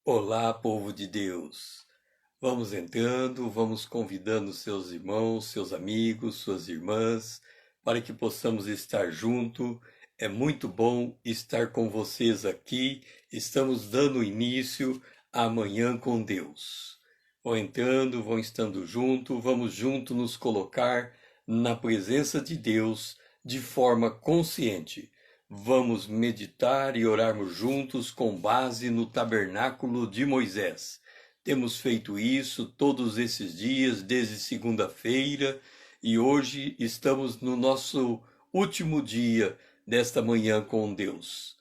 Olá, povo de Deus! Vamos entrando, vamos convidando seus irmãos, seus amigos, suas irmãs, para que possamos estar junto. É muito bom estar com vocês aqui. Estamos dando início à Manhã com Deus. Vão entrando, vão estando junto, vamos junto nos colocar na presença de Deus de forma consciente. Vamos meditar e orarmos juntos com base no tabernáculo de Moisés. Temos feito isso todos esses dias, desde segunda-feira, e hoje estamos no nosso último dia desta manhã com Deus.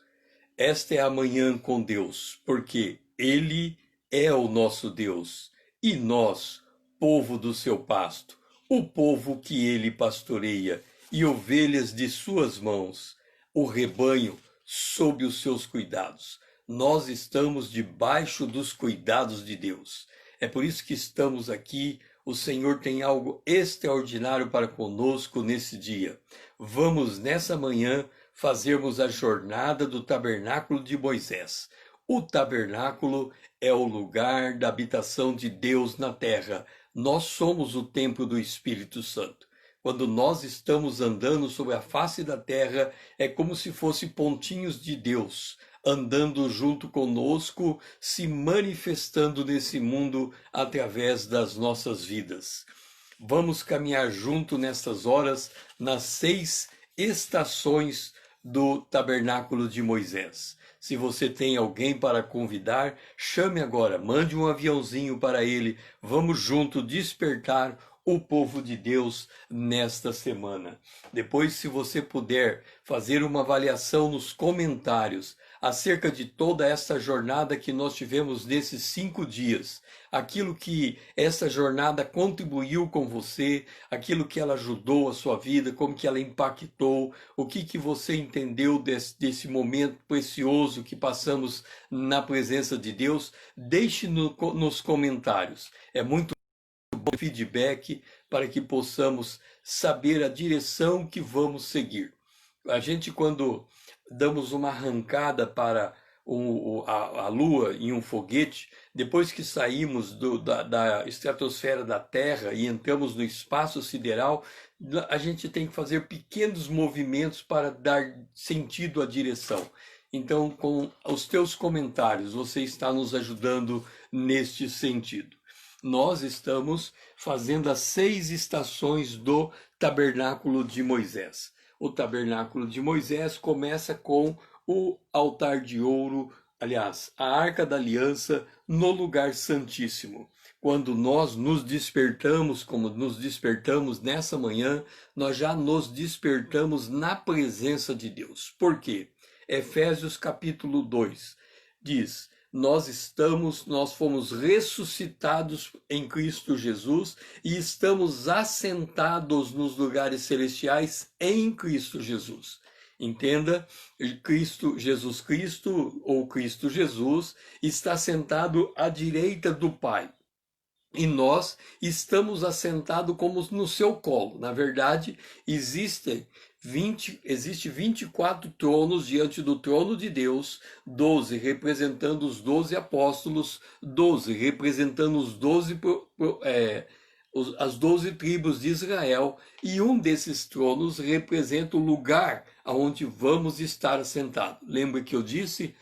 Esta é a manhã com Deus, porque Ele é o nosso Deus, e nós, povo do seu pasto, o povo que Ele pastoreia, e ovelhas de suas mãos, o rebanho sob os seus cuidados. Nós estamos debaixo dos cuidados de Deus. É por isso que estamos aqui. O Senhor tem algo extraordinário para conosco nesse dia. Vamos, nessa manhã, fazermos a jornada do tabernáculo de Moisés. O tabernáculo é o lugar da habitação de Deus na terra. Nós somos o templo do Espírito Santo. Quando nós estamos andando sobre a face da terra, é como se fossem pontinhos de Deus, andando junto conosco, se manifestando nesse mundo através das nossas vidas. Vamos caminhar junto nestas horas, nas 6 estações do tabernáculo de Moisés. Se você tem alguém para convidar, chame agora, mande um aviãozinho para ele. Vamos junto despertar o povo de Deus nesta semana. Depois, se você puder fazer uma avaliação nos comentários acerca de toda essa jornada que nós tivemos nesses 5 dias, aquilo que essa jornada contribuiu com você, aquilo que ela ajudou a sua vida, como que ela impactou, o que você entendeu desse momento precioso que passamos na presença de Deus, deixe nos comentários. É muito bom feedback para que possamos saber a direção que vamos seguir. A gente, quando damos uma arrancada para a Lua em um foguete, depois que saímos da estratosfera da Terra e entramos no espaço sideral, a gente tem que fazer pequenos movimentos para dar sentido à direção. Então, com os teus comentários, você está nos ajudando neste sentido. Nós estamos fazendo as 6 estações do tabernáculo de Moisés. O tabernáculo de Moisés começa com o altar de ouro, aliás, a Arca da Aliança no lugar santíssimo. Quando nós nos despertamos, como nos despertamos nessa manhã, nós já nos despertamos na presença de Deus. Por quê? Efésios capítulo 2 diz: nós fomos ressuscitados em Cristo Jesus e estamos assentados nos lugares celestiais em Cristo Jesus. Entenda, Jesus Cristo, ou Cristo Jesus, está sentado à direita do Pai. E nós estamos assentados como no seu colo. Na verdade, existe 24 tronos diante do trono de Deus, 12 representando os 12 apóstolos, 12 representando as 12 tribos de Israel, e um desses tronos representa o lugar aonde vamos estar assentados. Lembra que eu disse,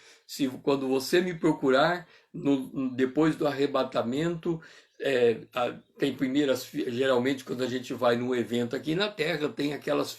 quando você me procurar, depois do arrebatamento, tem geralmente quando a gente vai num evento aqui na Terra, tem aquelas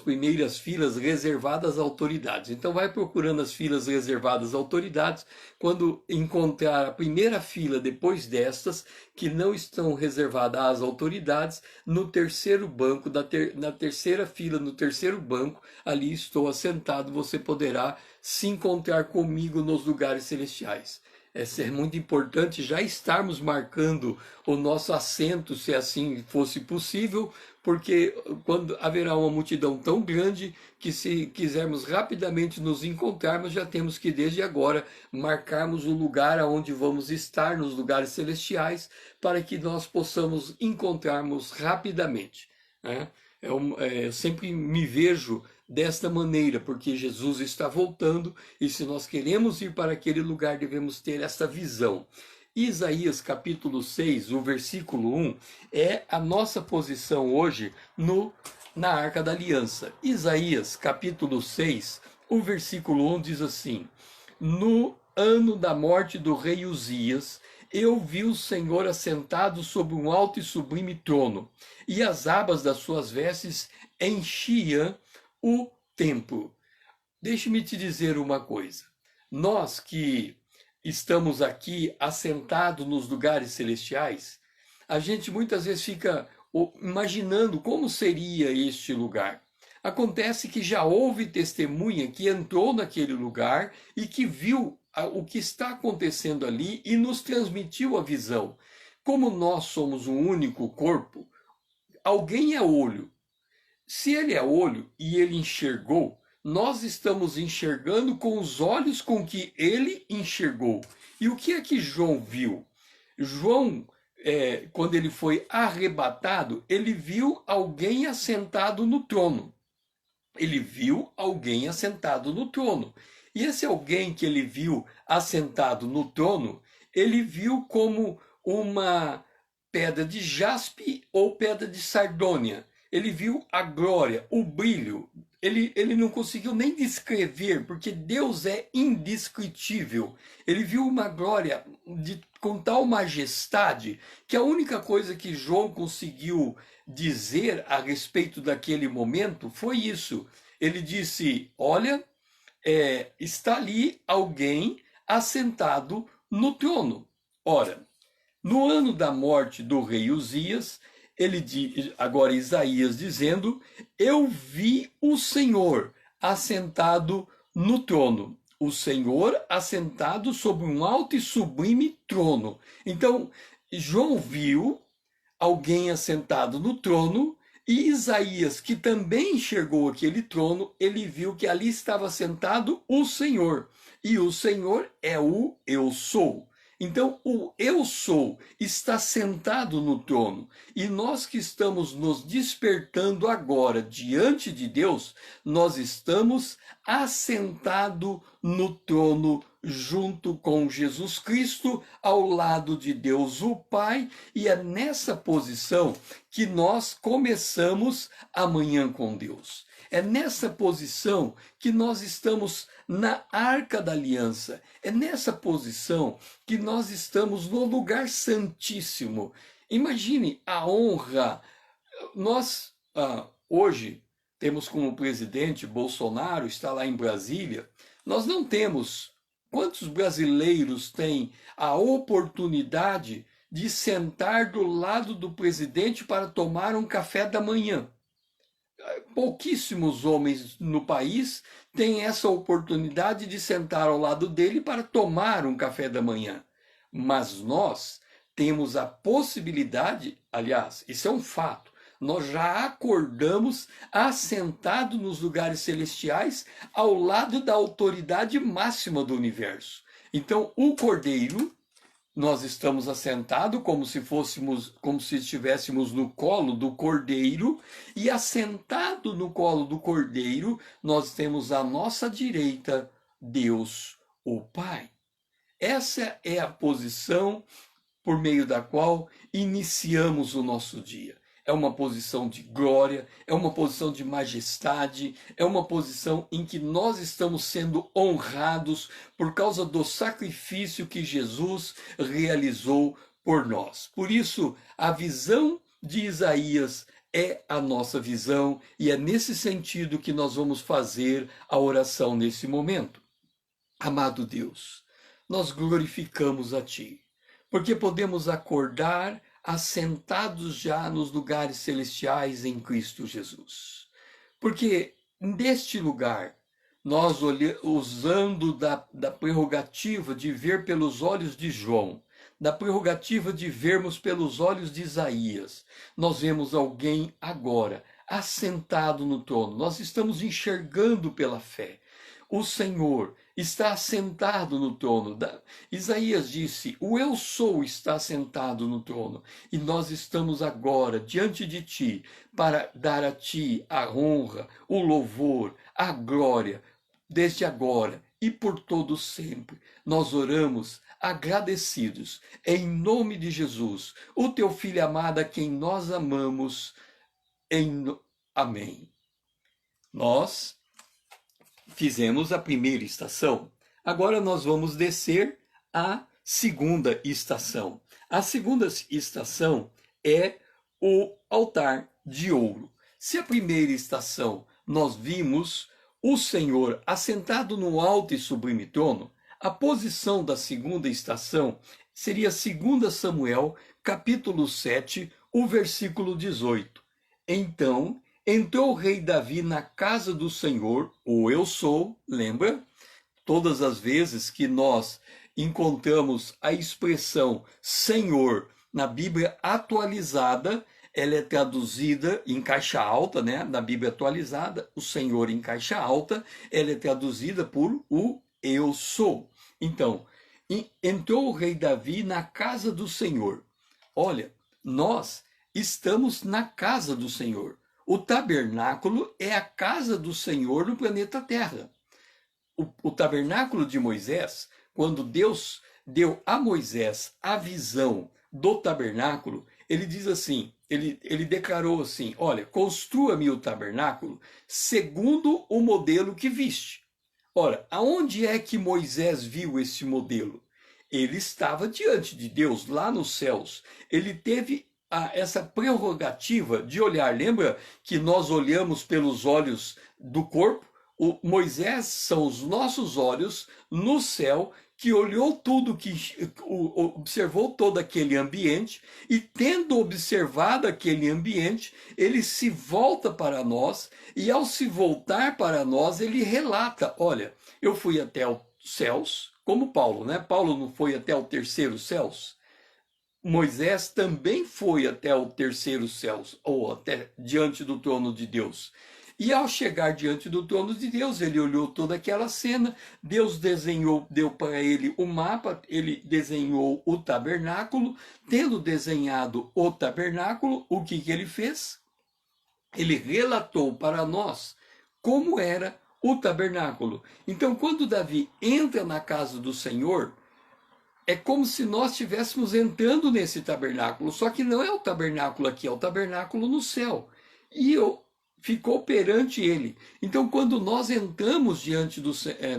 primeiras filas reservadas a autoridades. Então vai procurando as filas reservadas a autoridades. Quando encontrar a primeira fila depois destas, que não estão reservadas às autoridades, no terceiro banco, na terceira fila, no terceiro banco, ali estou assentado, você poderá se encontrar comigo nos lugares celestiais. É muito importante já estarmos marcando o nosso assento, se assim fosse possível, porque quando haverá uma multidão tão grande que, se quisermos rapidamente nos encontrarmos, já temos que desde agora marcarmos o lugar aonde vamos estar nos lugares celestiais, para que nós possamos encontrarmos rapidamente, né? Eu sempre me vejo desta maneira, porque Jesus está voltando e se nós queremos ir para aquele lugar, devemos ter essa visão. Isaías capítulo 6, o versículo 1, é a nossa posição hoje na Arca da Aliança. Isaías capítulo 6, o versículo 1 diz assim: No ano da morte do rei Uzias, eu vi o Senhor assentado sobre um alto e sublime trono, e as abas das suas vestes enchiam o templo. Deixe-me te dizer uma coisa. Nós que estamos aqui assentados nos lugares celestiais, a gente muitas vezes fica imaginando como seria este lugar. Acontece que já houve testemunha que entrou naquele lugar e que viu o que está acontecendo ali e nos transmitiu a visão. Como nós somos um único corpo, alguém é olho. Se ele é olho e ele enxergou, nós estamos enxergando com os olhos com que ele enxergou. E o que é que João viu? João, quando ele foi arrebatado, ele viu alguém assentado no trono. Ele viu alguém assentado no trono. E esse alguém que ele viu assentado no trono, ele viu como uma pedra de jaspe ou pedra de sardônia. Ele viu a glória, o brilho. Ele não conseguiu nem descrever, porque Deus é indescritível. Ele viu uma glória com tal majestade que a única coisa que João conseguiu dizer a respeito daquele momento foi isso. Ele disse: Olha, está ali alguém assentado no trono. Ora, no ano da morte do rei Uzias, agora Isaías dizendo: Eu vi o Senhor assentado no trono. O Senhor assentado sobre um alto e sublime trono. Então, João viu alguém assentado no trono, e Isaías, que também enxergou aquele trono, ele viu que ali estava sentado o Senhor. E o Senhor é o Eu Sou. Então, o Eu Sou está sentado no trono. E nós que estamos nos despertando agora diante de Deus, nós estamos assentados no trono junto com Jesus Cristo, ao lado de Deus o Pai, e é nessa posição que nós começamos amanhã com Deus. É nessa posição que nós estamos na Arca da Aliança. É nessa posição que nós estamos no lugar santíssimo. Imagine a honra. Nós, hoje, temos como presidente Bolsonaro, está lá em Brasília. Nós não temos. Quantos brasileiros têm a oportunidade de sentar do lado do presidente para tomar um café da manhã? Pouquíssimos homens no país têm essa oportunidade de sentar ao lado dele para tomar um café da manhã. Mas nós temos a possibilidade, aliás, isso é um fato, nós já acordamos assentados nos lugares celestiais ao lado da autoridade máxima do universo. Então, o Cordeiro, nós estamos assentados como se estivéssemos no colo do Cordeiro, e assentado no colo do Cordeiro, nós temos à nossa direita Deus, o Pai. Essa é a posição por meio da qual iniciamos o nosso dia. É uma posição de glória, é uma posição de majestade, é uma posição em que nós estamos sendo honrados por causa do sacrifício que Jesus realizou por nós. Por isso, a visão de Isaías é a nossa visão, e é nesse sentido que nós vamos fazer a oração nesse momento. Amado Deus, nós glorificamos a Ti, porque podemos acordar assentados já nos lugares celestiais em Cristo Jesus. Porque neste lugar, nós usando da prerrogativa de ver pelos olhos de João, da prerrogativa de vermos pelos olhos de Isaías, nós vemos alguém agora assentado no trono. Nós estamos enxergando pela fé. O Senhor está assentado no trono. Isaías disse: o eu sou está assentado no trono. E nós estamos agora diante de ti para dar a ti a honra, o louvor, a glória, desde agora e por todo sempre. Nós oramos agradecidos, em nome de Jesus, o teu Filho amado, a quem nós amamos. Amém. Nós fizemos a primeira estação. Agora nós vamos descer à segunda estação. A segunda estação é o altar de ouro. Se a primeira estação nós vimos o Senhor assentado no alto e sublime trono, a posição da segunda estação seria 2 Samuel, capítulo 7, o versículo 18. Então entrou o rei Davi na casa do Senhor, o eu sou, lembra? Todas as vezes que nós encontramos a expressão Senhor na Bíblia atualizada, ela é traduzida em caixa alta, né? Na Bíblia atualizada, o Senhor em caixa alta, ela é traduzida por o eu sou. Então, entrou o rei Davi na casa do Senhor. Olha, nós estamos na casa do Senhor. O tabernáculo é a casa do Senhor no planeta Terra. O tabernáculo de Moisés, quando Deus deu a Moisés a visão do tabernáculo, ele diz assim, ele declarou assim: olha, construa-me o tabernáculo segundo o modelo que viste. Ora, aonde é que Moisés viu esse modelo? Ele estava diante de Deus, lá nos céus. Ele teve essa prerrogativa de olhar. Lembra que nós olhamos pelos olhos do corpo? O Moisés são os nossos olhos no céu, que olhou tudo, que observou todo aquele ambiente, e tendo observado aquele ambiente, ele se volta para nós, e ao se voltar para nós, ele relata: olha, eu fui até os céus, como Paulo, né? Paulo não foi até o terceiro céus? Moisés também foi até o terceiro céu, ou até diante do trono de Deus. E ao chegar diante do trono de Deus, ele olhou toda aquela cena, Deus desenhou, deu para ele o mapa, ele desenhou o tabernáculo. Tendo desenhado o tabernáculo, o que ele fez? Ele relatou para nós como era o tabernáculo. Então, quando Davi entra na casa do Senhor, é como se nós estivéssemos entrando nesse tabernáculo, só que não é o tabernáculo aqui, é o tabernáculo no céu. E ficou perante ele. Então, quando nós entramos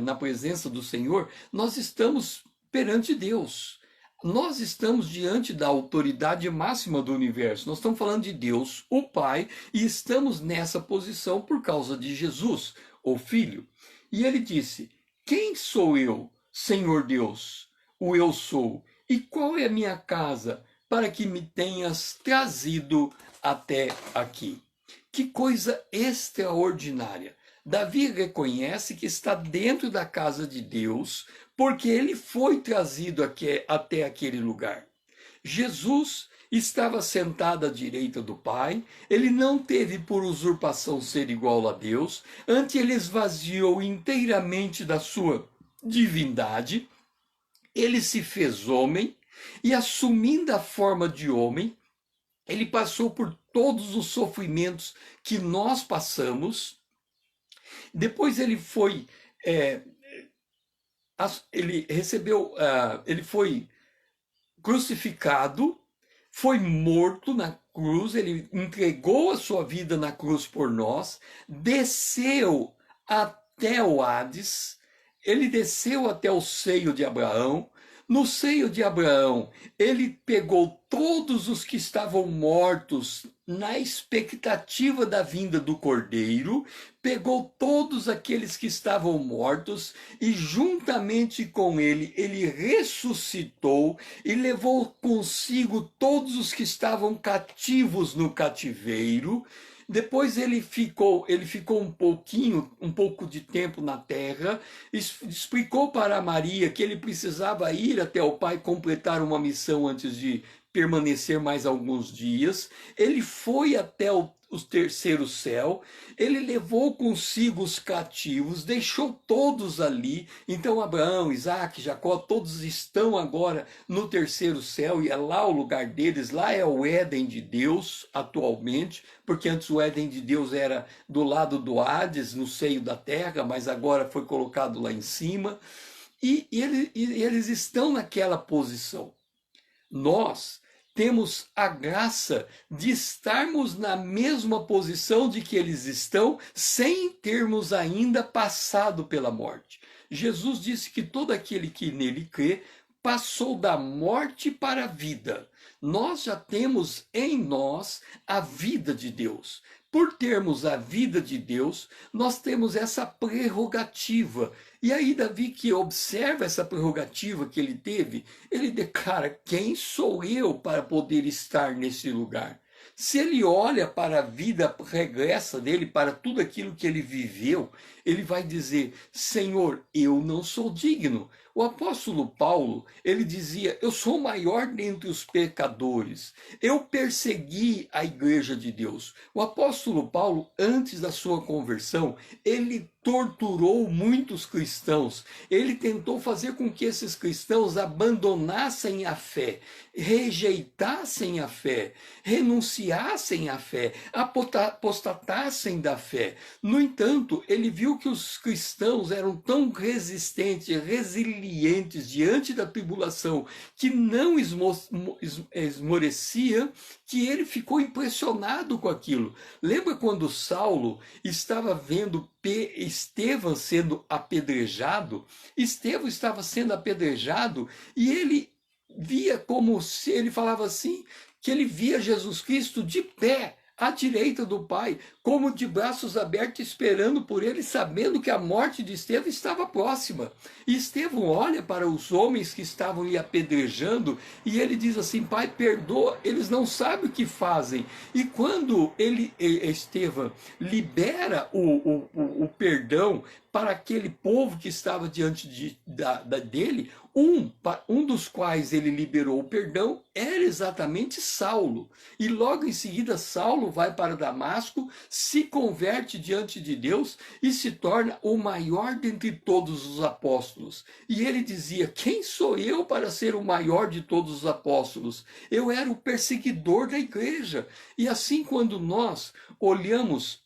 na presença do Senhor, nós estamos perante Deus. Nós estamos diante da autoridade máxima do universo. Nós estamos falando de Deus, o Pai, e estamos nessa posição por causa de Jesus, o Filho. E ele disse: quem sou eu, Senhor Deus? O eu sou. E qual é a minha casa para que me tenhas trazido até aqui? Que coisa extraordinária! Davi reconhece que está dentro da casa de Deus, porque ele foi trazido até aquele lugar. Jesus estava sentado à direita do Pai, ele não teve por usurpação ser igual a Deus, antes ele esvaziou inteiramente da sua divindade, ele se fez homem, e assumindo a forma de homem, ele passou por todos os sofrimentos que nós passamos. Depois ele foi, ele foi crucificado, foi morto na cruz, ele entregou a sua vida na cruz por nós, desceu até o Hades, ele desceu até o seio de Abraão. No seio de Abraão, ele pegou todos os que estavam mortos na expectativa da vinda do Cordeiro, pegou todos aqueles que estavam mortos e juntamente com ele, ele ressuscitou e levou consigo todos os que estavam cativos no cativeiro. Depois ele ficou um pouco de tempo na terra, explicou para Maria que ele precisava ir até o Pai completar uma missão antes de permanecer mais alguns dias. Ele foi até o terceiro céu, ele levou consigo os cativos, deixou todos ali. Então Abraão, Isaac, Jacó, todos estão agora no terceiro céu, e é lá o lugar deles, lá é o Éden de Deus atualmente, porque antes o Éden de Deus era do lado do Hades, no seio da terra, mas agora foi colocado lá em cima, e eles estão naquela posição. Nós temos a graça de estarmos na mesma posição de que eles estão, sem termos ainda passado pela morte. Jesus disse que todo aquele que nele crê passou da morte para a vida. Nós já temos em nós a vida de Deus. Por termos a vida de Deus, nós temos essa prerrogativa. E aí Davi, que observa essa prerrogativa que ele teve, ele declara: quem sou eu para poder estar nesse lugar? Se ele olha para a vida regressa dele, para tudo aquilo que ele viveu, ele vai dizer: Senhor, eu não sou digno. O apóstolo Paulo, ele dizia: eu sou o maior dentre os pecadores. Eu persegui a igreja de Deus. O apóstolo Paulo, antes da sua conversão, ele torturou muitos cristãos. Ele tentou fazer com que esses cristãos abandonassem a fé, rejeitassem a fé, renunciassem à fé, apostatassem da fé. No entanto, ele viu que os cristãos eram tão resistentes, resilientes diante da tribulação, que não esmorecia, que ele ficou impressionado com aquilo. Lembra quando Saulo estava vendo Estevão sendo apedrejado? Estevão estava sendo apedrejado e ele via, como se ele falava assim, que ele via Jesus Cristo de pé à direita do Pai, como de braços abertos, esperando por ele, sabendo que a morte de Estevão estava próxima. E Estevão olha para os homens que estavam lhe apedrejando e ele diz assim: Pai, perdoa, eles não sabem o que fazem. E quando Estevão libera o perdão para aquele povo que estava diante dele, um dos quais ele liberou o perdão era exatamente Saulo. E logo em seguida Saulo vai para Damasco, se converte diante de Deus e se torna o maior dentre todos os apóstolos. E ele dizia: quem sou eu para ser o maior de todos os apóstolos? Eu era o perseguidor da igreja. E assim, quando nós olhamos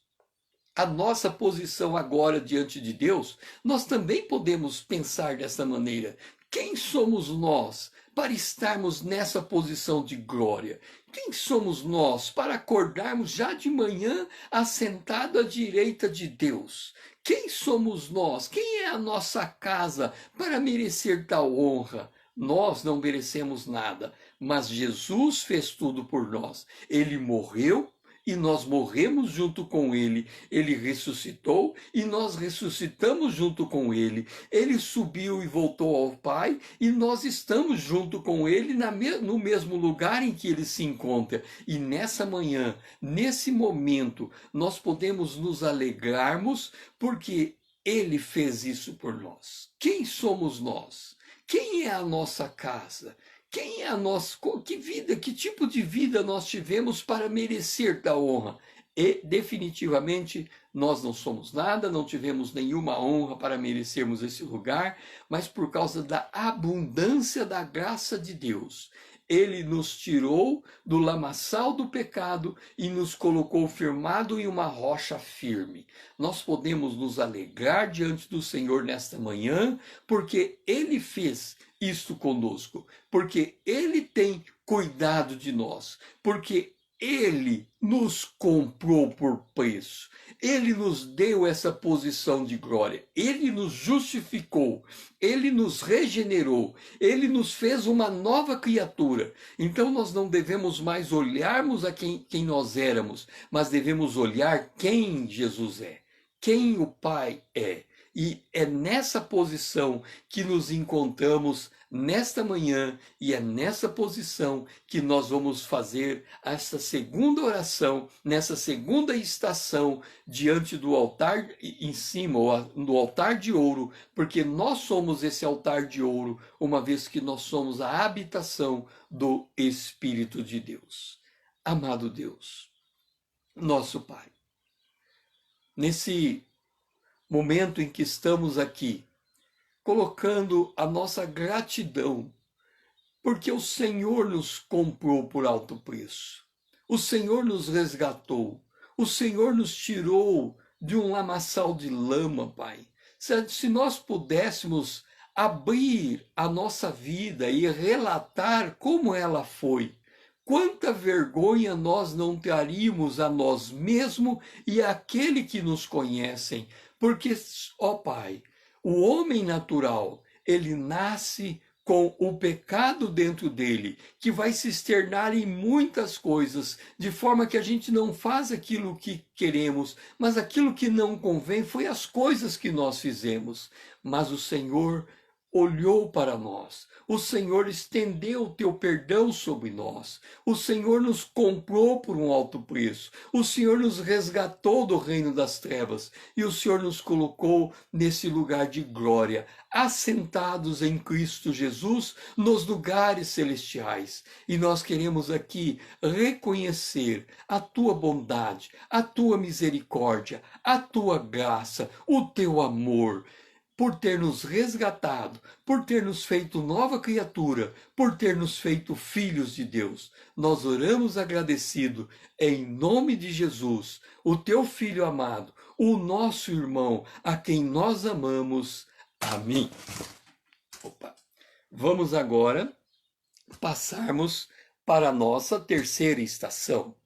a nossa posição agora diante de Deus, nós também podemos pensar dessa maneira: quem somos nós para estarmos nessa posição de glória? Quem somos nós para acordarmos já de manhã assentado à direita de Deus? Quem somos nós? Quem é a nossa casa para merecer tal honra? Nós não merecemos nada, mas Jesus fez tudo por nós. Ele morreu e nós morremos junto com ele. Ele ressuscitou e nós ressuscitamos junto com ele. Ele subiu e voltou ao Pai e nós estamos junto com ele no mesmo lugar em que ele se encontra. E nessa manhã, nesse momento, nós podemos nos alegrarmos porque ele fez isso por nós. Quem somos nós? Quem é a nossa casa? Quem é a nossa, que vida, que tipo de vida nós tivemos para merecer da honra? E definitivamente nós não somos nada, não tivemos nenhuma honra para merecermos esse lugar, mas por causa da abundância da graça de Deus, ele nos tirou do lamaçal do pecado e nos colocou firmado em uma rocha firme. Nós podemos nos alegrar diante do Senhor nesta manhã, porque ele fez isto conosco, porque ele tem cuidado de nós, porque ele nos comprou por preço, ele nos deu essa posição de glória, ele nos justificou, ele nos regenerou, ele nos fez uma nova criatura. Então nós não devemos mais olharmos a quem nós éramos, mas devemos olhar quem Jesus é, quem o Pai é. E é nessa posição que nos encontramos nesta manhã, e é nessa posição que nós vamos fazer essa segunda oração, nessa segunda estação, diante do altar em cima, ou no altar de ouro, porque nós somos esse altar de ouro, uma vez que nós somos a habitação do Espírito de Deus. Amado Deus, nosso Pai, nesse momento em que estamos aqui, colocando a nossa gratidão, porque o Senhor nos comprou por alto preço, o Senhor nos resgatou, o Senhor nos tirou de um lamaçal de lama, Pai. Se nós pudéssemos abrir a nossa vida e relatar como ela foi, quanta vergonha nós não traríamos a nós mesmos e àquele que nos conhecem, porque, ó Pai, o homem natural, ele nasce com o pecado dentro dele, que vai se externar em muitas coisas, de forma que a gente não faz aquilo que queremos, mas aquilo que não convém foi as coisas que nós fizemos. Mas o Senhor olhou para nós, o Senhor estendeu o teu perdão sobre nós, o Senhor nos comprou por um alto preço, o Senhor nos resgatou do reino das trevas e o Senhor nos colocou nesse lugar de glória, assentados em Cristo Jesus nos lugares celestiais. E nós queremos aqui reconhecer a tua bondade, a tua misericórdia, a tua graça, o teu amor, por ter nos resgatado, por ter nos feito nova criatura, por ter nos feito filhos de Deus. Nós oramos agradecido em nome de Jesus, o teu Filho amado, o nosso irmão, a quem nós amamos. Amém. Vamos agora passarmos para a nossa terceira estação.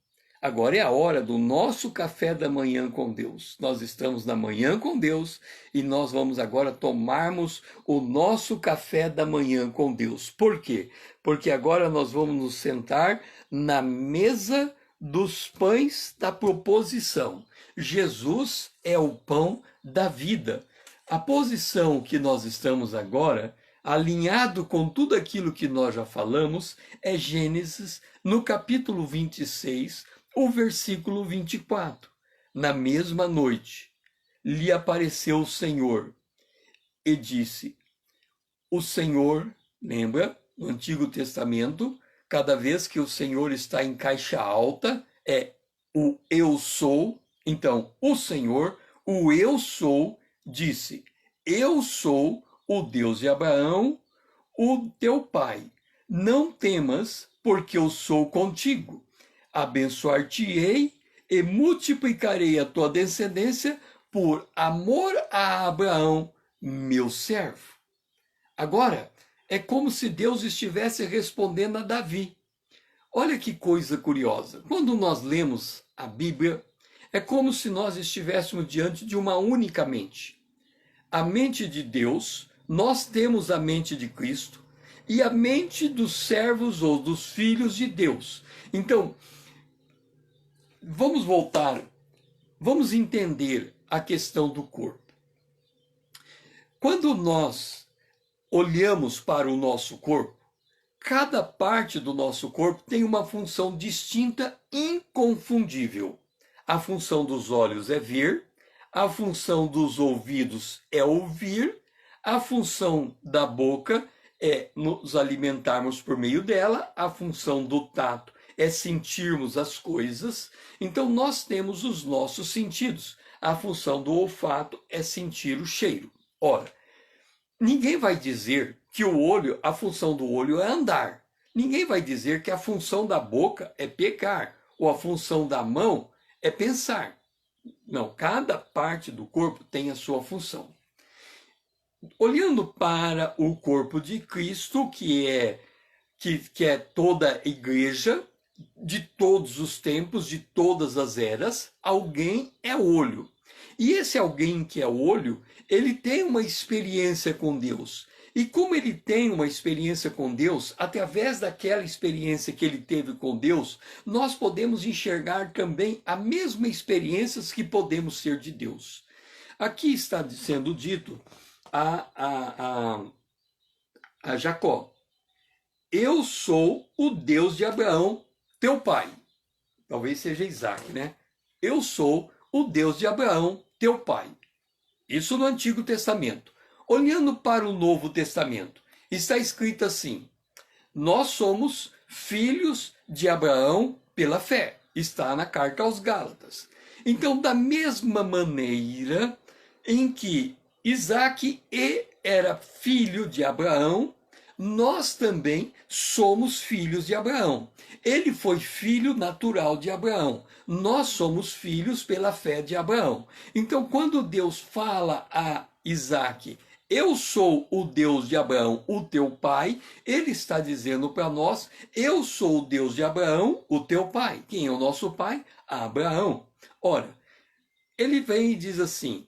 Agora é a hora do nosso café da manhã com Deus. Nós estamos na manhã com Deus e nós vamos agora tomarmos o nosso café da manhã com Deus. Por quê? Porque agora nós vamos nos sentar na mesa dos pães da proposição. Jesus é o pão da vida. A posição que nós estamos agora, alinhado com tudo aquilo que nós já falamos, é Gênesis, no capítulo 26, o versículo 24. Na mesma noite, lhe apareceu o Senhor e disse: o Senhor, lembra, no Antigo Testamento, cada vez que o Senhor está em caixa alta, é o eu sou. Então, o Senhor, o eu sou, disse: eu sou o Deus de Abraão, o teu pai. Não temas, porque eu sou contigo. Abençoar-te-ei e multiplicarei a tua descendência por amor a Abraão, meu servo. Agora, é como se Deus estivesse respondendo a Davi. Olha que coisa curiosa. Quando nós lemos a Bíblia, é como se nós estivéssemos diante de uma única mente. A mente de Deus, nós temos a mente de Cristo e a mente dos servos ou dos filhos de Deus. Então, vamos voltar, vamos entender a questão do corpo. Quando nós olhamos para o nosso corpo, cada parte do nosso corpo tem uma função distinta, inconfundível. A função dos olhos é ver, a função dos ouvidos é ouvir, a função da boca é nos alimentarmos por meio dela, a função do tato é sentirmos as coisas. Então nós temos os nossos sentidos. A função do olfato é sentir o cheiro. Ora, ninguém vai dizer que o olho, a função do olho é andar. Ninguém vai dizer que a função da boca é pecar, ou a função da mão é pensar. Não, cada parte do corpo tem a sua função. Olhando para o corpo de Cristo, que é toda a igreja, de todos os tempos, de todas as eras, alguém é olho. E esse alguém que é olho, ele tem uma experiência com Deus. E como ele tem uma experiência com Deus, através daquela experiência que ele teve com Deus, nós podemos enxergar também a mesma experiência que podemos ter de Deus. Aqui está sendo dito a Jacó: eu sou o Deus de Abraão, teu pai. Talvez seja Isaac, né? Eu sou o Deus de Abraão, teu pai. Isso no Antigo Testamento. Olhando para o Novo Testamento, está escrito assim: nós somos filhos de Abraão pela fé. Está na carta aos Gálatas. Então, da mesma maneira em que Isaac era filho de Abraão, nós também somos filhos de Abraão. Ele foi filho natural de Abraão. Nós somos filhos pela fé de Abraão. Então, quando Deus fala a Isaac: eu sou o Deus de Abraão, o teu pai, ele está dizendo para nós: eu sou o Deus de Abraão, o teu pai. Quem é o nosso pai? Abraão. Ora, ele vem e diz assim: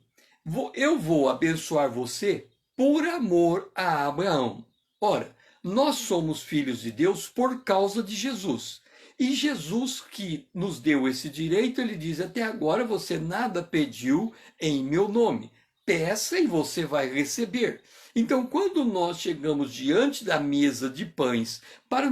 eu vou abençoar você por amor a Abraão. Ora, nós somos filhos de Deus por causa de Jesus. E Jesus, que nos deu esse direito, ele diz: até agora você nada pediu em meu nome. Peça e você vai receber. Então, quando nós chegamos diante da mesa de pães para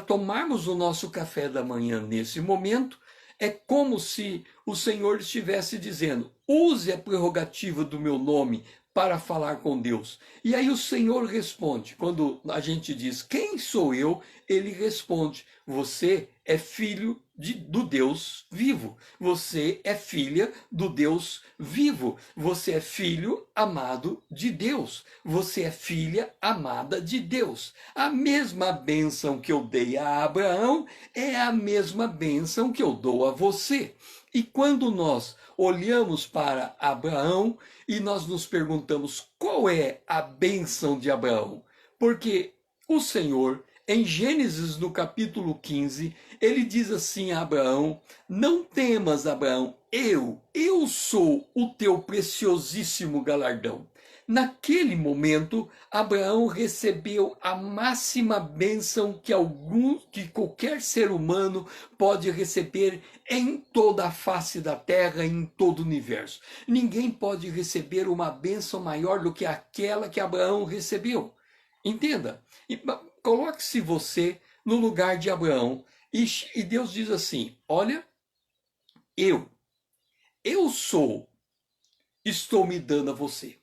tomarmos o nosso café da manhã nesse momento, é como se o Senhor estivesse dizendo: use a prerrogativa do meu nome para falar com Deus. E aí o Senhor responde. Quando a gente diz: quem sou eu? Ele responde: você é filho do Deus vivo. Você é filha do Deus vivo. Você é filho amado de Deus. Você é filha amada de Deus. A mesma bênção que eu dei a Abraão é a mesma bênção que eu dou a você. E quando nós olhamos para Abraão e nós nos perguntamos qual é a bênção de Abraão, porque o Senhor, em Gênesis, no capítulo 15, ele diz assim a Abraão: não temas, Abraão, eu sou o teu preciosíssimo galardão. Naquele momento, Abraão recebeu a máxima bênção que qualquer ser humano pode receber em toda a face da terra, em todo o universo. Ninguém pode receber uma bênção maior do que aquela que Abraão recebeu. Entenda? Coloque-se você no lugar de Abraão e Deus diz assim: olha, eu estou me dando a você.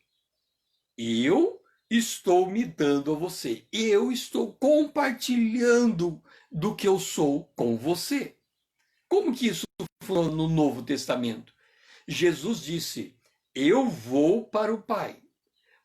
Eu estou me dando a você. Eu estou compartilhando do que eu sou com você. Como que isso funciona no Novo Testamento? Jesus disse: eu vou para o Pai,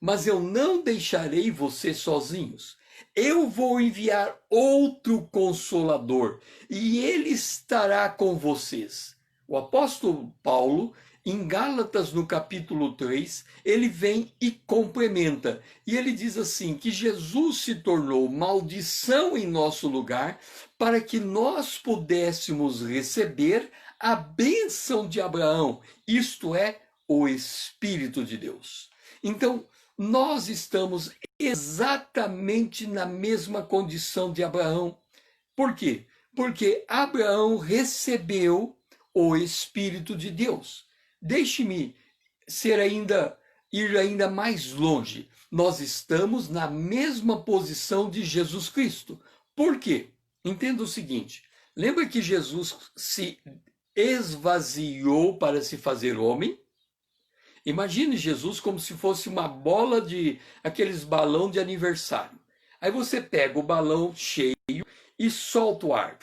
mas eu não deixarei vocês sozinhos. Eu vou enviar outro Consolador e ele estará com vocês. O apóstolo Paulo, em Gálatas, no capítulo 3, ele vem e complementa. E ele diz assim, que Jesus se tornou maldição em nosso lugar para que nós pudéssemos receber a bênção de Abraão, isto é, o Espírito de Deus. Então, nós estamos exatamente na mesma condição de Abraão. Por quê? Porque Abraão recebeu o Espírito de Deus. Deixe-me ir ainda mais longe. Nós estamos na mesma posição de Jesus Cristo. Por quê? Entenda o seguinte: lembra que Jesus se esvaziou para se fazer homem? Imagine Jesus como se fosse uma bola de aqueles balão de aniversário. Aí você pega o balão cheio e solta o ar.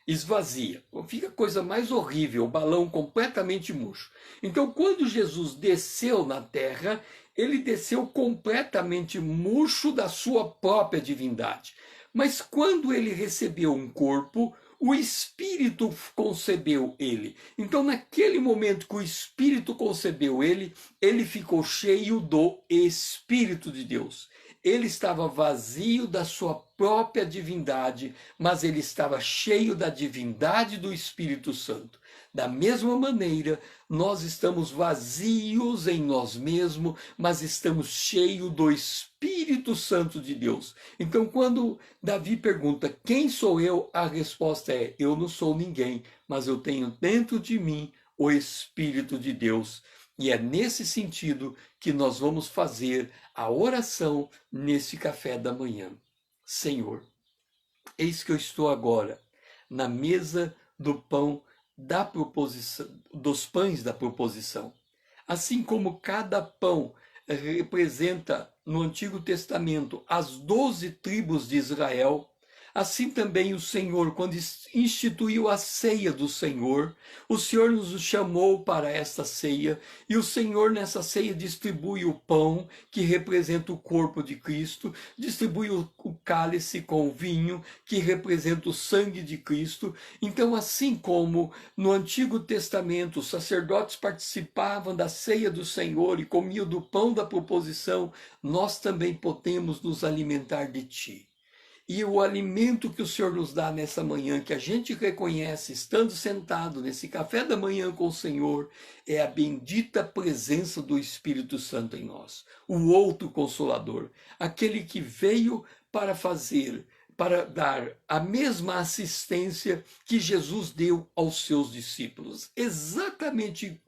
Esvazia. Fica a coisa mais horrível, o balão completamente murcho. Então, quando Jesus desceu na terra, ele desceu completamente murcho da sua própria divindade. Mas quando ele recebeu um corpo, o Espírito concebeu ele. Então, naquele momento que o Espírito concebeu ele, ele ficou cheio do Espírito de Deus. Ele estava vazio da sua própria divindade, mas ele estava cheio da divindade do Espírito Santo. Da mesma maneira, nós estamos vazios em nós mesmos, mas estamos cheios do Espírito Santo de Deus. Então, quando Davi pergunta: quem sou eu? A resposta é: eu não sou ninguém, mas eu tenho dentro de mim o Espírito de Deus. E é nesse sentido que nós vamos fazer a oração nesse café da manhã. Senhor, eis que eu estou agora na mesa do pão da proposição, dos pães da proposição. Assim como cada pão representa no Antigo Testamento as 12 tribos de Israel, assim também o Senhor, quando instituiu a ceia do Senhor, o Senhor nos chamou para esta ceia, e o Senhor nessa ceia distribui o pão, que representa o corpo de Cristo, distribui o cálice com o vinho, que representa o sangue de Cristo. Então, assim como no Antigo Testamento os sacerdotes participavam da ceia do Senhor e comiam do pão da proposição, nós também podemos nos alimentar de Ti. E o alimento que o Senhor nos dá nessa manhã, que a gente reconhece estando sentado nesse café da manhã com o Senhor, é a bendita presença do Espírito Santo em nós. O outro Consolador, aquele que veio para dar a mesma assistência que Jesus deu aos seus discípulos. Exatamente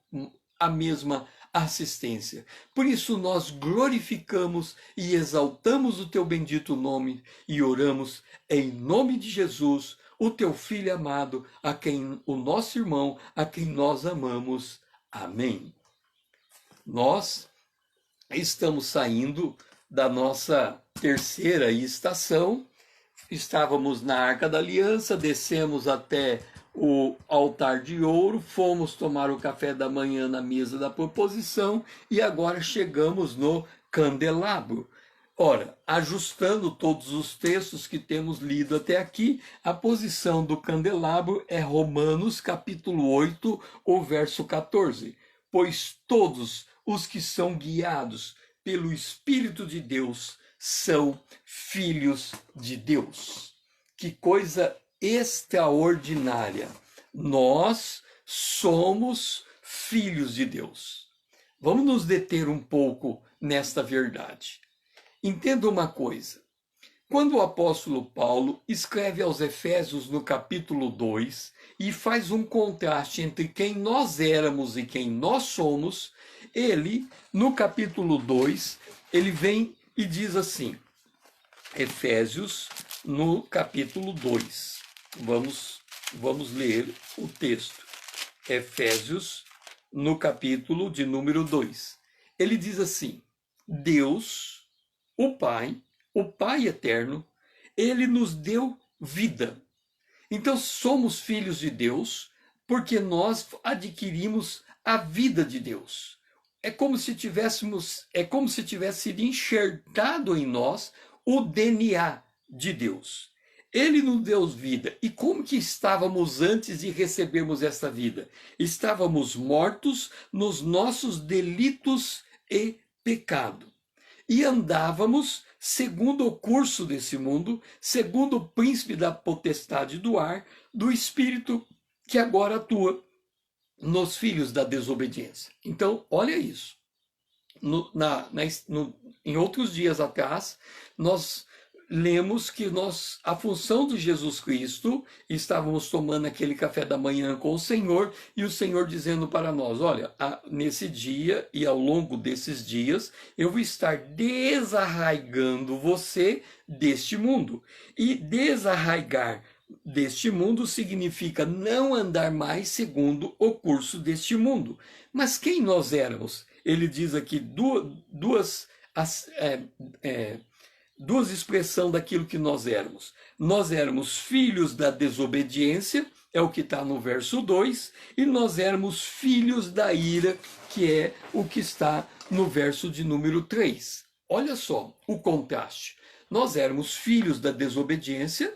a mesma assistência. Por isso nós glorificamos e exaltamos o teu bendito nome e oramos em nome de Jesus, o teu filho amado, a quem o nosso irmão, a quem nós amamos. Amém. Nós estamos saindo da nossa terceira estação. Estávamos na Arca da Aliança, descemos até o altar de ouro, fomos tomar o café da manhã na mesa da proposição e agora chegamos no candelabro. Ora, ajustando todos os textos que temos lido até aqui, a posição do candelabro é Romanos capítulo 8, o verso 14. Pois todos os que são guiados pelo Espírito de Deus são filhos de Deus. Que coisa extraordinária! Nós somos filhos de Deus. Vamos nos deter um pouco nesta verdade. Entenda uma coisa. Quando o apóstolo Paulo escreve aos Efésios no capítulo 2 e faz um contraste entre quem nós éramos e quem nós somos, ele, no capítulo 2, ele vem e diz assim, Efésios, no capítulo 2. Vamos ler o texto. Efésios, no capítulo de número 2. Ele diz assim, Deus, o Pai eterno, ele nos deu vida. Então somos filhos de Deus porque nós adquirimos a vida de Deus. É como se tivesse sido enxertado em nós o DNA de Deus. Ele nos deu vida. E como que estávamos antes de recebermos essa vida? Estávamos mortos nos nossos delitos e pecado. E andávamos segundo o curso desse mundo, segundo o príncipe da potestade do ar, do espírito que agora atua nos filhos da desobediência. Então, olha isso. Em outros dias atrás, nós lemos que a função de Jesus Cristo, estávamos tomando aquele café da manhã com o Senhor, e o Senhor dizendo para nós, olha, nesse dia e ao longo desses dias, eu vou estar desarraigando você deste mundo. E desarraigar deste mundo significa não andar mais segundo o curso deste mundo. Mas quem nós éramos? Ele diz aqui duas expressões daquilo que nós éramos. Nós éramos filhos da desobediência, é o que está no verso 2, e nós éramos filhos da ira, que é o que está no verso de número 3. Olha só o contraste. Nós éramos filhos da desobediência,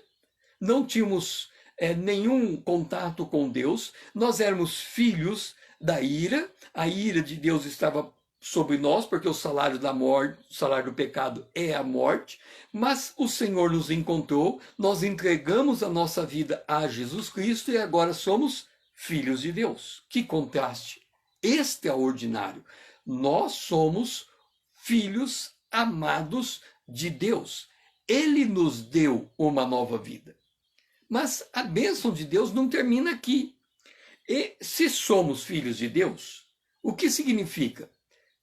não tínhamos nenhum contato com Deus, nós éramos filhos da ira, a ira de Deus estava sobre nós, porque o salário da morte, o salário do pecado é a morte, mas o Senhor nos encontrou, nós entregamos a nossa vida a Jesus Cristo e agora somos filhos de Deus. Que contraste extraordinário! Nós somos filhos amados de Deus. Ele nos deu uma nova vida. Mas a bênção de Deus não termina aqui. E se somos filhos de Deus, O que significa?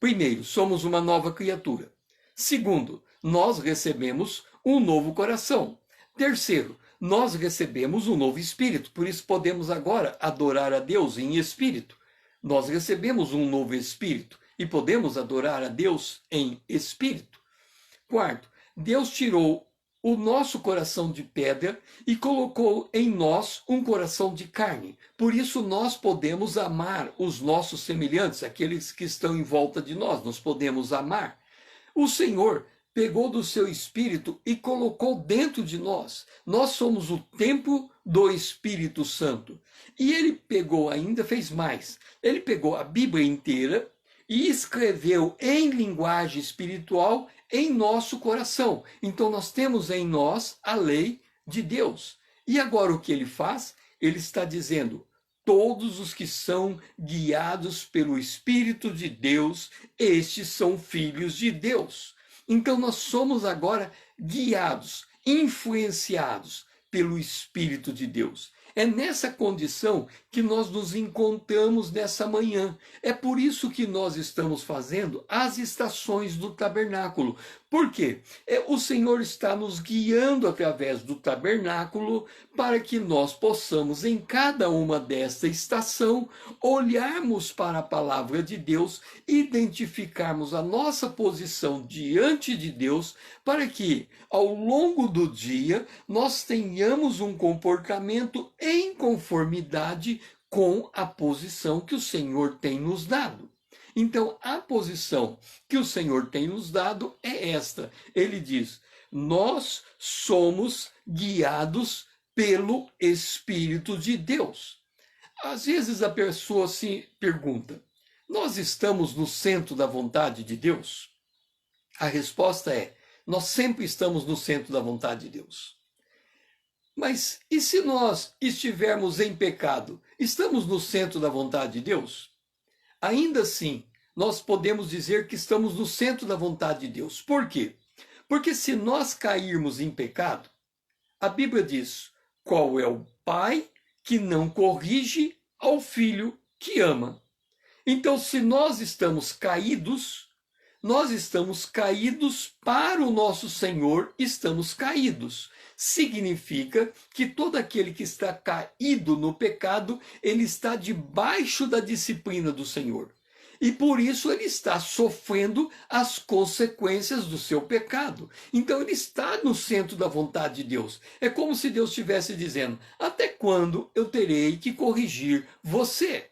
Primeiro, somos uma nova criatura. Segundo, nós recebemos um novo coração. Terceiro, nós recebemos um novo espírito, por isso podemos agora adorar a Deus em espírito. Nós recebemos um novo espírito e podemos adorar a Deus em espírito. Quarto, Deus tirou o nosso coração de pedra e colocou em nós um coração de carne. Por isso nós podemos amar os nossos semelhantes, aqueles que estão em volta de nós, nós podemos amar. O Senhor pegou do seu Espírito e colocou dentro de nós. Nós somos o templo do Espírito Santo. E ele pegou ainda, fez mais. Ele pegou a Bíblia inteira e escreveu em linguagem espiritual em nosso coração. Então nós temos em nós a lei de Deus. E agora o que ele faz? Ele está dizendo: todos os que são guiados pelo Espírito de Deus, estes são filhos de Deus. Então nós somos agora guiados, influenciados pelo Espírito de Deus. É nessa condição que nós nos encontramos nessa manhã. É por isso que nós estamos fazendo as estações do tabernáculo. Por quê? O Senhor está nos guiando através do tabernáculo para que nós possamos, em cada uma desta estação, olharmos para a palavra de Deus, identificarmos a nossa posição diante de Deus, para que, ao longo do dia, nós tenhamos um comportamento em conformidade com a posição que o Senhor tem nos dado. Então, a posição que o Senhor tem nos dado é esta. Ele diz: nós somos guiados pelo Espírito de Deus. Às vezes a pessoa se pergunta: nós estamos no centro da vontade de Deus? A resposta é: nós sempre estamos no centro da vontade de Deus. Mas e se nós estivermos em pecado? Estamos no centro da vontade de Deus? Ainda assim, nós podemos dizer que estamos no centro da vontade de Deus. Por quê? Porque se nós cairmos em pecado, a Bíblia diz: qual é o pai que não corrige ao filho que ama? Então, se nós estamos caídos para o nosso Senhor, estamos caídos. Significa que todo aquele que está caído no pecado, ele está debaixo da disciplina do Senhor. E por isso ele está sofrendo as consequências do seu pecado. Então ele está no centro da vontade de Deus. É como se Deus estivesse dizendo: até quando eu terei que corrigir você?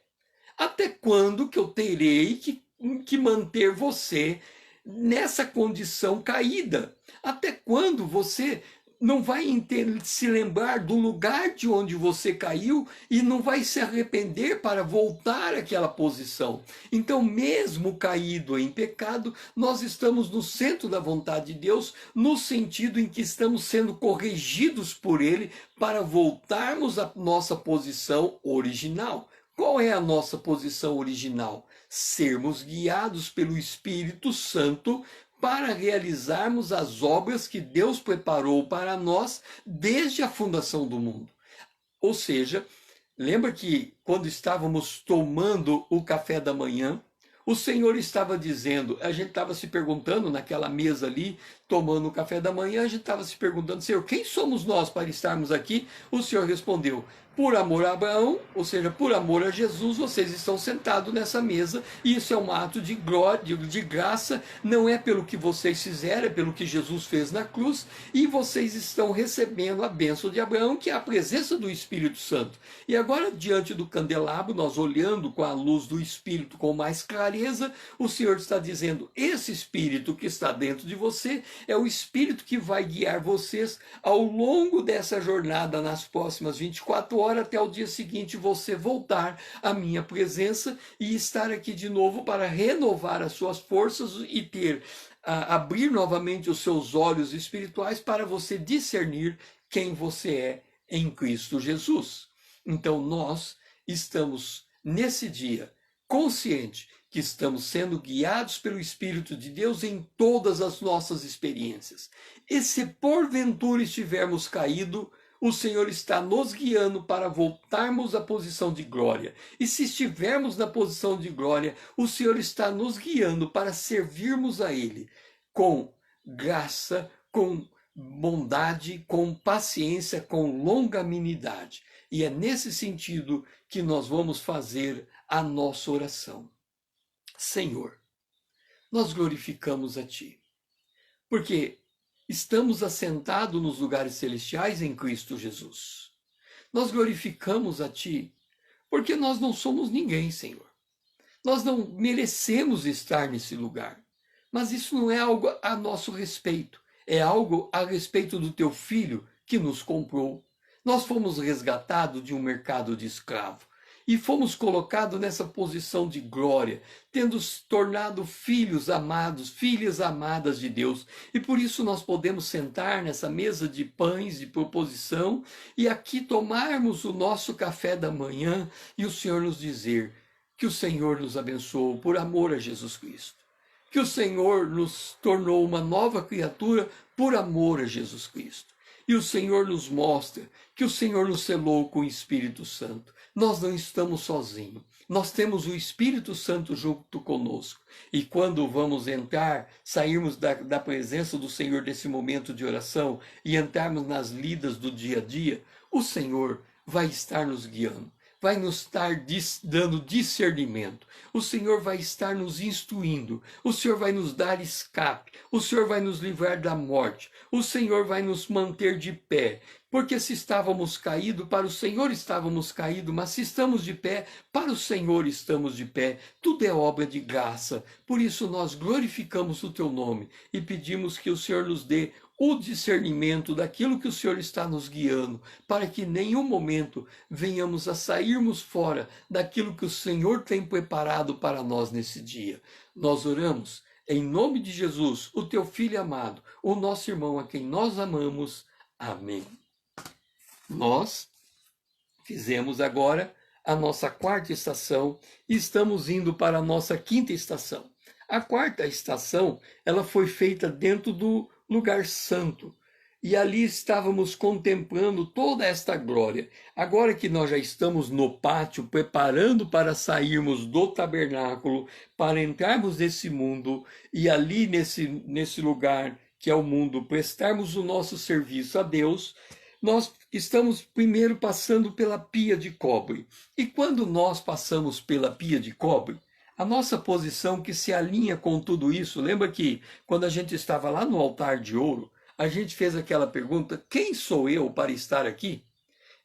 Até quando que eu terei que manter você nessa condição caída? Até quando você não vai se lembrar do lugar de onde você caiu e não vai se arrepender para voltar àquela posição? Então, mesmo caído em pecado, nós estamos no centro da vontade de Deus, no sentido em que estamos sendo corrigidos por Ele para voltarmos à nossa posição original. Qual é a nossa posição original? Sermos guiados pelo Espírito Santo para realizarmos as obras que Deus preparou para nós desde a fundação do mundo. Ou seja, lembra que quando estávamos tomando o café da manhã, o Senhor estava dizendo, a gente estava se perguntando naquela mesa ali, tomando o café da manhã, a gente estava se perguntando: Senhor, quem somos nós para estarmos aqui? O Senhor respondeu: por amor a Abraão, ou seja, por amor a Jesus, vocês estão sentados nessa mesa, e isso é um ato de glória, de graça, não é pelo que vocês fizeram, é pelo que Jesus fez na cruz, e vocês estão recebendo a bênção de Abraão, que é a presença do Espírito Santo. E agora, diante do candelabro, nós olhando com a luz do Espírito com mais clareza, o Senhor está dizendo: esse Espírito que está dentro de você é o Espírito que vai guiar vocês ao longo dessa jornada nas próximas 24 horas, até o dia seguinte você voltar à minha presença e estar aqui de novo para renovar as suas forças e abrir novamente os seus olhos espirituais para você discernir quem você é em Cristo Jesus. Então nós estamos nesse dia consciente que estamos sendo guiados pelo Espírito de Deus em todas as nossas experiências. E se porventura estivermos caído, o Senhor está nos guiando para voltarmos à posição de glória. E se estivermos na posição de glória, o Senhor está nos guiando para servirmos a Ele com graça, com bondade, com paciência, com longanimidade. E é nesse sentido que nós vamos fazer a nossa oração. Senhor, nós glorificamos a Ti, porque estamos assentados nos lugares celestiais em Cristo Jesus. Nós glorificamos a Ti, porque nós não somos ninguém, Senhor. Nós não merecemos estar nesse lugar. Mas isso não é algo a nosso respeito. É algo a respeito do Teu Filho que nos comprou. Nós fomos resgatados de um mercado de escravo. E fomos colocados nessa posição de glória, tendo se tornado filhos amados, filhas amadas de Deus. E por isso nós podemos sentar nessa mesa de pães de proposição e aqui tomarmos o nosso café da manhã e o Senhor nos dizer que o Senhor nos abençoou por amor a Jesus Cristo. Que o Senhor nos tornou uma nova criatura por amor a Jesus Cristo. E o Senhor nos mostra que o Senhor nos selou com o Espírito Santo. Nós não estamos sozinhos. Nós temos o Espírito Santo junto conosco. E quando vamos entrar, sairmos da presença do Senhor desse momento de oração e entrarmos nas lidas do dia a dia, o Senhor vai estar nos guiando. Vai nos estar dando discernimento. O Senhor vai estar nos instruindo. O Senhor vai nos dar escape. O Senhor vai nos livrar da morte. O Senhor vai nos manter de pé. Porque se estávamos caídos, para o Senhor estávamos caídos, mas se estamos de pé, para o Senhor estamos de pé. Tudo é obra de graça. Por isso nós glorificamos o Teu nome e pedimos que o Senhor nos dê o discernimento daquilo que o Senhor está nos guiando, para que em nenhum momento venhamos a sairmos fora daquilo que o Senhor tem preparado para nós nesse dia. Nós oramos em nome de Jesus, o Teu Filho amado, o nosso irmão a quem nós amamos. Amém. Nós fizemos agora a nossa quarta estação e estamos indo para a nossa quinta estação. A quarta estação, ela foi feita dentro do lugar santo. E ali estávamos contemplando toda esta glória. Agora que nós já estamos no pátio, preparando para sairmos do tabernáculo, para entrarmos nesse mundo, e ali nesse lugar que é o mundo, prestarmos o nosso serviço a Deus, nós estamos primeiro passando pela pia de cobre. E quando nós passamos pela pia de cobre, a nossa posição que se alinha com tudo isso, lembra que quando a gente estava lá no altar de ouro, a gente fez aquela pergunta, quem sou eu para estar aqui?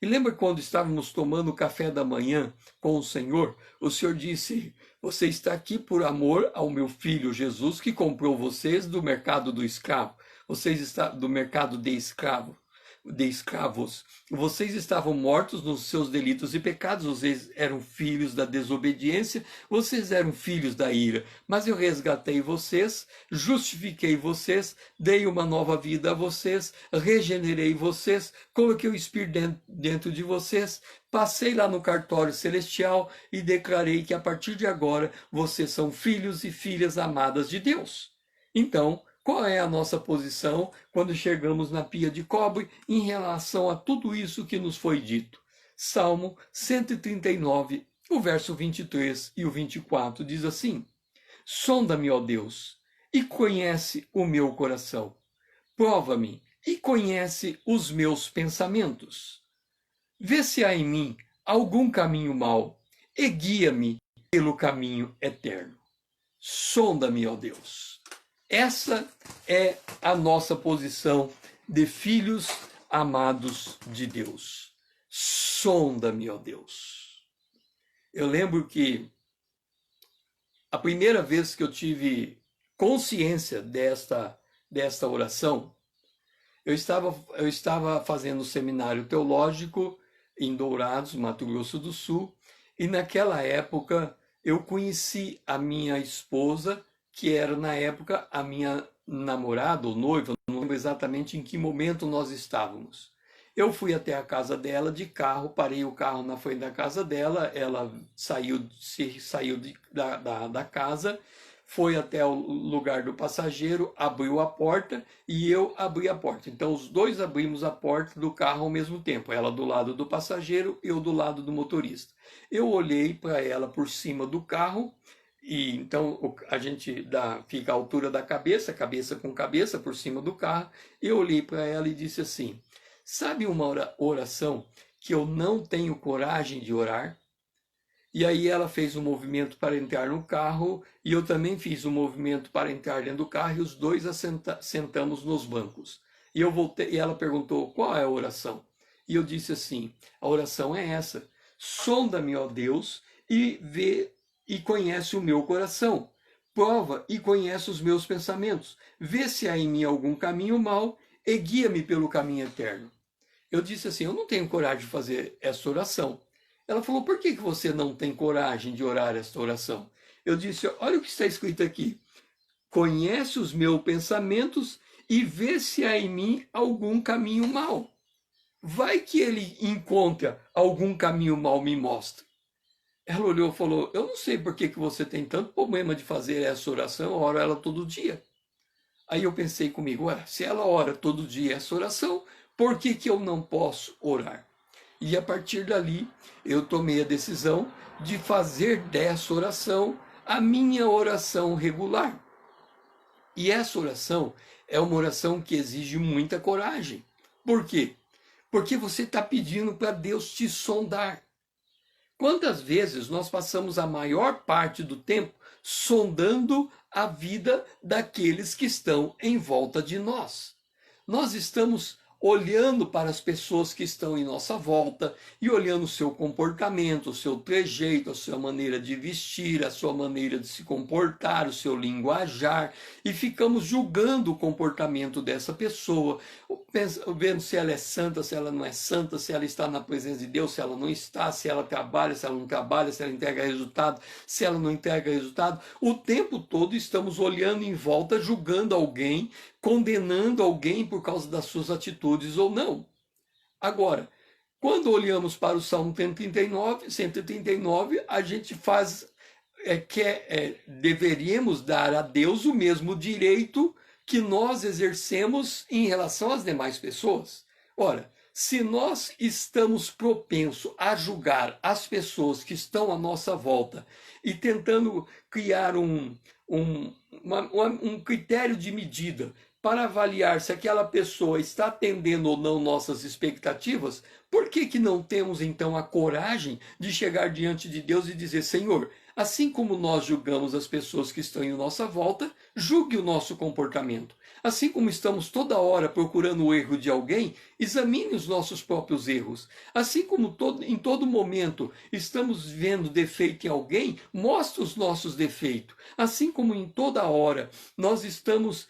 E lembra quando estávamos tomando o café da manhã com o Senhor disse, você está aqui por amor ao meu filho Jesus, que comprou vocês do mercado do escravo, vocês estão do mercado de escravos. Vocês estavam mortos nos seus delitos e pecados, vocês eram filhos da desobediência, vocês eram filhos da ira, mas eu resgatei vocês, justifiquei vocês, dei uma nova vida a vocês, regenerei vocês, coloquei o Espírito dentro de vocês, passei lá no cartório celestial e declarei que a partir de agora vocês são filhos e filhas amadas de Deus. Então, qual é a nossa posição quando chegamos na pia de cobre em relação a tudo isso que nos foi dito? Salmo 139, o verso 23 e o 24 diz assim: sonda-me, ó Deus, e conhece o meu coração. Prova-me e conhece os meus pensamentos. Vê se há em mim algum caminho mau e guia-me pelo caminho eterno. Sonda-me, ó Deus. Essa é a nossa posição de filhos amados de Deus. Sonda-me, ó Deus. Eu lembro que a primeira vez que eu tive consciência desta oração, eu estava fazendo um seminário teológico em Dourados, Mato Grosso do Sul, e naquela época eu conheci a minha esposa, que era na época a minha namorada ou noiva, não lembro exatamente em que momento nós estávamos. Eu fui até a casa dela de carro, parei o carro na frente da casa dela, ela saiu da casa, foi até o lugar do passageiro, abriu a porta e eu abri a porta. Então os dois abrimos a porta do carro ao mesmo tempo, ela do lado do passageiro, eu do lado do motorista. Eu olhei para ela por cima do carro e então a gente fica à altura da cabeça, cabeça com cabeça por cima do carro. Eu olhei para ela e disse assim: sabe uma oração que eu não tenho coragem de orar? E aí ela fez um movimento para entrar no carro e eu também fiz um movimento para entrar dentro do carro e os dois sentamos nos bancos. E eu voltei e ela perguntou: qual é a oração? E eu disse assim: a oração é essa: sonda-me, ó Deus, e vê e conhece o meu coração. Prova e conhece os meus pensamentos. Vê se há em mim algum caminho mau e guia-me pelo caminho eterno. Eu disse assim: eu não tenho coragem de fazer essa oração. Ela falou: por que você não tem coragem de orar esta oração? Eu disse: olha o que está escrito aqui. Conhece os meus pensamentos e vê se há em mim algum caminho mau. Vai que ele encontra algum caminho mau, me mostra. Ela olhou e falou: eu não sei por que você tem tanto problema de fazer essa oração, eu oro ela todo dia. Aí eu pensei comigo: se ela ora todo dia essa oração, por que eu não posso orar? E a partir dali eu tomei a decisão de fazer dessa oração a minha oração regular. E essa oração é uma oração que exige muita coragem. Por quê? Porque você está pedindo para Deus te sondar. Quantas vezes nós passamos a maior parte do tempo sondando a vida daqueles que estão em volta de nós? Nós estamos olhando para as pessoas que estão em nossa volta e olhando o seu comportamento, o seu trejeito, a sua maneira de vestir, a sua maneira de se comportar, o seu linguajar, e ficamos julgando o comportamento dessa pessoa, vendo se ela é santa, se ela não é santa, se ela está na presença de Deus, se ela não está, se ela trabalha, se ela não trabalha, se ela entrega resultado, se ela não entrega resultado. O tempo todo estamos olhando em volta, julgando alguém, condenando alguém por causa das suas atitudes ou não. Agora, quando olhamos para o Salmo 139, a gente faz deveríamos dar a Deus o mesmo direito que nós exercemos em relação às demais pessoas. Ora, se nós estamos propensos a julgar as pessoas que estão à nossa volta e tentando criar um critério de medida para avaliar se aquela pessoa está atendendo ou não nossas expectativas, por que não temos então a coragem de chegar diante de Deus e dizer: Senhor, assim como nós julgamos as pessoas que estão em nossa volta, julgue o nosso comportamento. Assim como estamos toda hora procurando o erro de alguém, examine os nossos próprios erros. Assim como em todo momento estamos vendo defeito em alguém, mostre os nossos defeitos. Assim como em toda hora nós estamos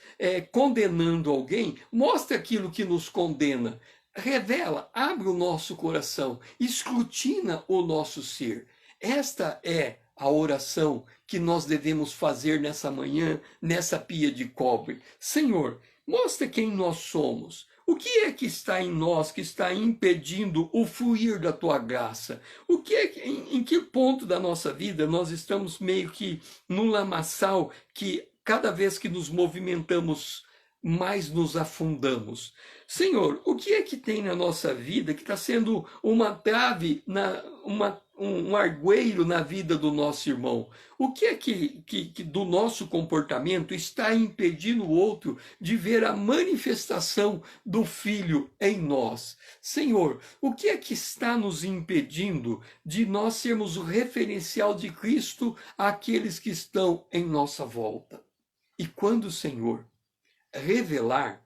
condenando alguém, mostre aquilo que nos condena. Revela, abre o nosso coração, escrutina o nosso ser. Esta é a oração que nós devemos fazer nessa manhã, nessa pia de cobre. Senhor, mostra quem nós somos. O que é que está em nós que está impedindo o fluir da tua graça? O que é em que ponto da nossa vida nós estamos meio que num lamaçal que cada vez que nos movimentamos mais nos afundamos? Senhor, o que é que tem na nossa vida que está sendo uma trave, um argueiro na vida do nosso irmão? O que é que do nosso comportamento está impedindo o outro de ver a manifestação do Filho em nós? Senhor, o que é que está nos impedindo de nós sermos o referencial de Cristo àqueles que estão em nossa volta? E quando o Senhor revelar,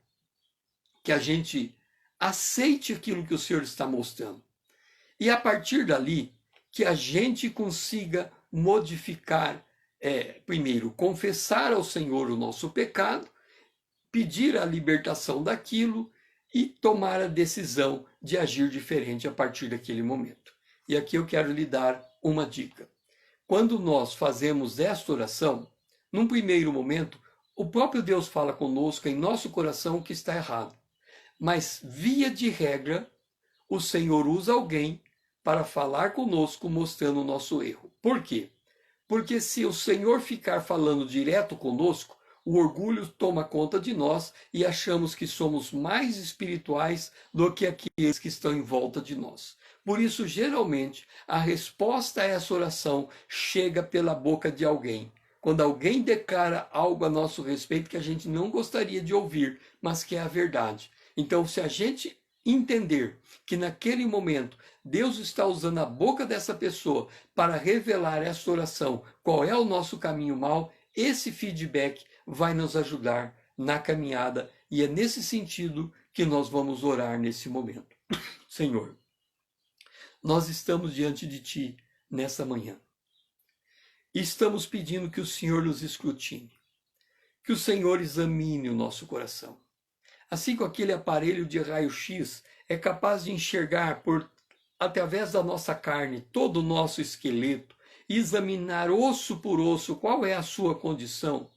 que a gente aceite aquilo que o Senhor está mostrando. E a partir dali, que a gente consiga modificar, primeiro, confessar ao Senhor o nosso pecado, pedir a libertação daquilo e tomar a decisão de agir diferente a partir daquele momento. E aqui eu quero lhe dar uma dica. Quando nós fazemos esta oração, num primeiro momento, o próprio Deus fala conosco em nosso coração o que está errado. Mas, via de regra, o Senhor usa alguém para falar conosco mostrando o nosso erro. Por quê? Porque se o Senhor ficar falando direto conosco, o orgulho toma conta de nós e achamos que somos mais espirituais do que aqueles que estão em volta de nós. Por isso, geralmente, a resposta a essa oração chega pela boca de alguém. Quando alguém declara algo a nosso respeito que a gente não gostaria de ouvir, mas que é a verdade. Então, se a gente entender que naquele momento Deus está usando a boca dessa pessoa para revelar essa oração, qual é o nosso caminho mau, esse feedback vai nos ajudar na caminhada e é nesse sentido que nós vamos orar nesse momento. Senhor, nós estamos diante de Ti nessa manhã. E estamos pedindo que o Senhor nos escrutine, que o Senhor examine o nosso coração. Assim como aquele aparelho de raio-x é capaz de enxergar através da nossa carne todo o nosso esqueleto e examinar osso por osso qual é a sua condição,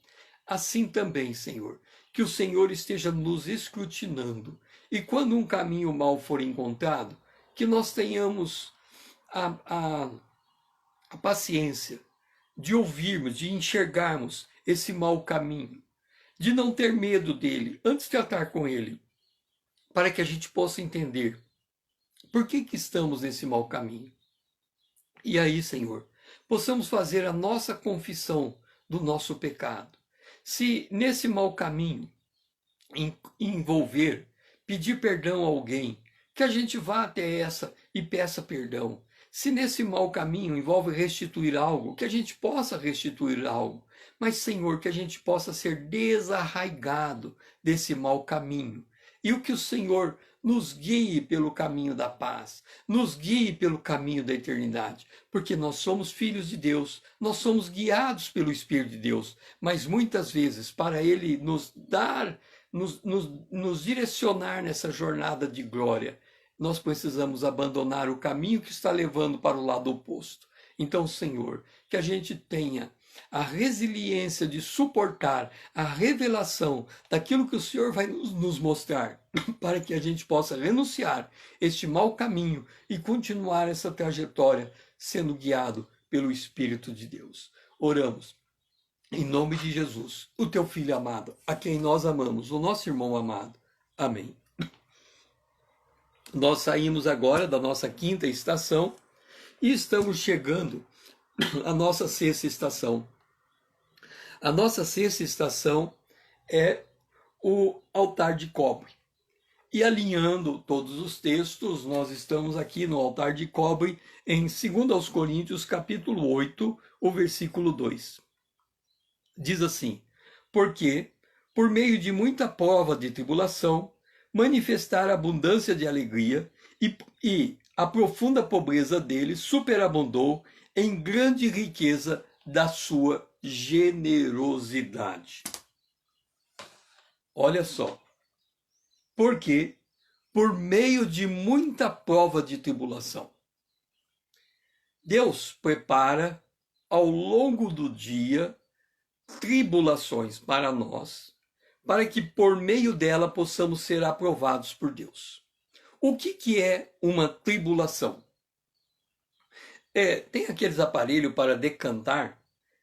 assim também, Senhor, que o Senhor esteja nos escrutinando e quando um caminho mau for encontrado, que nós tenhamos a paciência de ouvirmos, de enxergarmos esse mau caminho, de não ter medo dele, antes de tratar com ele, para que a gente possa entender por que estamos nesse mau caminho. E aí, Senhor, possamos fazer a nossa confissão do nosso pecado. Se nesse mau caminho envolver pedir perdão a alguém, que a gente vá até essa e peça perdão. Se nesse mau caminho envolve restituir algo, que a gente possa restituir algo. Mas, Senhor, que a gente possa ser desarraigado desse mau caminho. E o que o Senhor nos guie pelo caminho da paz, nos guie pelo caminho da eternidade. Porque nós somos filhos de Deus, nós somos guiados pelo Espírito de Deus. Mas muitas vezes, para Ele nos dar, nos direcionar nessa jornada de glória, nós precisamos abandonar o caminho que está levando para o lado oposto. Então, Senhor, que a gente tenha a resiliência de suportar a revelação daquilo que o Senhor vai nos mostrar, para que a gente possa renunciar este mau caminho e continuar essa trajetória sendo guiado pelo Espírito de Deus. Oramos. Em nome de Jesus, o teu Filho amado, a quem nós amamos, o nosso irmão amado. Amém. Nós saímos agora da nossa quinta estação e estamos chegando à nossa sexta estação. A nossa sexta estação é o altar de cobre. E alinhando todos os textos, nós estamos aqui no altar de cobre em 2 Coríntios, capítulo 8, o versículo 2. Diz assim: porque, por meio de muita prova de tribulação, manifestar a abundância de alegria e a profunda pobreza dele superabundou em grande riqueza da sua generosidade. Olha só. Porque, por meio de muita prova de tribulação, Deus prepara ao longo do dia tribulações para nós, para que por meio dela possamos ser aprovados por Deus. O que é uma tribulação? Tem aqueles aparelhos para decantar,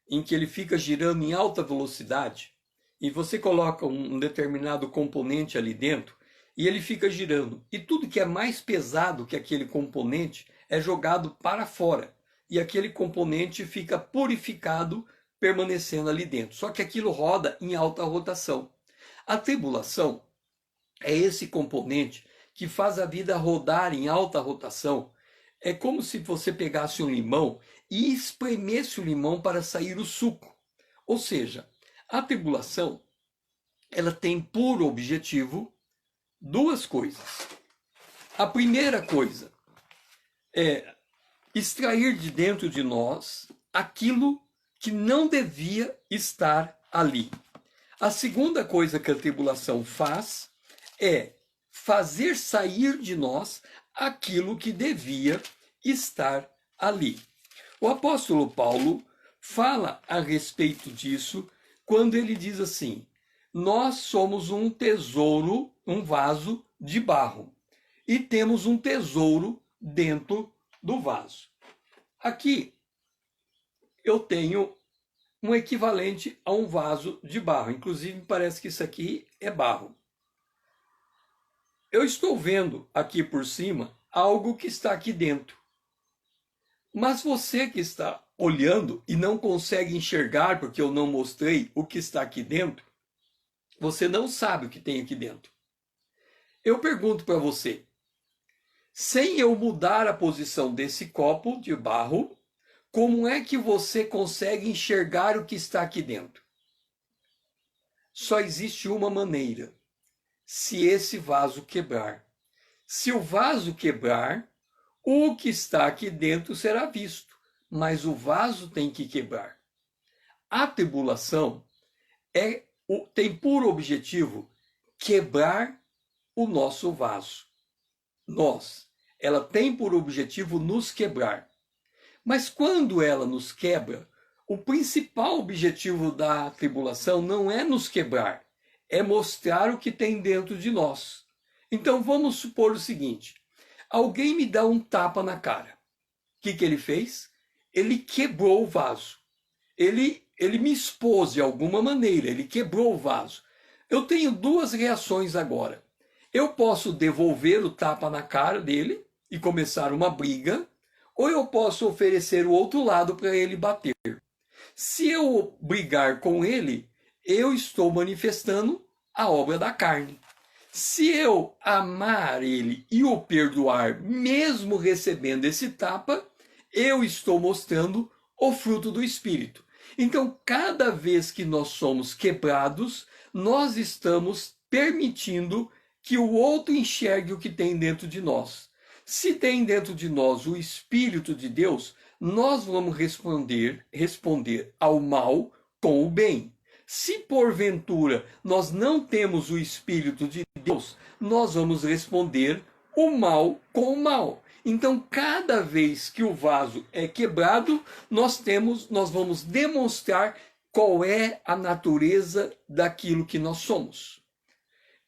em que ele fica girando em alta velocidade, e você coloca um determinado componente ali dentro, e ele fica girando. E tudo que é mais pesado que aquele componente é jogado para fora, e aquele componente fica purificado, permanecendo ali dentro. Só que aquilo roda em alta rotação. A tribulação é esse componente que faz a vida rodar em alta rotação. É como se você pegasse um limão e espremesse o limão para sair o suco. Ou seja, a tribulação, ela tem por objetivo duas coisas. A primeira coisa é extrair de dentro de nós aquilo que não devia estar ali. A segunda coisa que a tribulação faz é fazer sair de nós aquilo que devia estar ali. O apóstolo Paulo fala a respeito disso quando ele diz assim: nós somos um tesouro, um vaso de barro, e temos um tesouro dentro do vaso. Aqui eu tenho um equivalente a um vaso de barro. Inclusive, parece que isso aqui é barro. Eu estou vendo aqui por cima algo que está aqui dentro. Mas você que está olhando e não consegue enxergar, porque eu não mostrei o que está aqui dentro, você não sabe o que tem aqui dentro. Eu pergunto para você, sem eu mudar a posição desse copo de barro, como é que você consegue enxergar o que está aqui dentro? Só existe uma maneira: se esse vaso quebrar. Se o vaso quebrar, o que está aqui dentro será visto, mas o vaso tem que quebrar. A tribulação tem por objetivo quebrar o nosso vaso. Ela tem por objetivo nos quebrar. Mas quando ela nos quebra, o principal objetivo da tribulação não é nos quebrar, é mostrar o que tem dentro de nós. Então vamos supor o seguinte: alguém me dá um tapa na cara. O que ele fez? Ele quebrou o vaso. Ele me expôs de alguma maneira, ele quebrou o vaso. Eu tenho duas reações agora. Eu posso devolver o tapa na cara dele e começar uma briga, ou eu posso oferecer o outro lado para ele bater. Se eu brigar com ele, eu estou manifestando a obra da carne. Se eu amar ele e o perdoar, mesmo recebendo esse tapa, eu estou mostrando o fruto do Espírito. Então, cada vez que nós somos quebrados, nós estamos permitindo que o outro enxergue o que tem dentro de nós. Se tem dentro de nós o Espírito de Deus, nós vamos responder ao mal com o bem. Se porventura nós não temos o Espírito de Deus, nós vamos responder o mal com o mal. Então, cada vez que o vaso é quebrado, nós vamos demonstrar qual é a natureza daquilo que nós somos.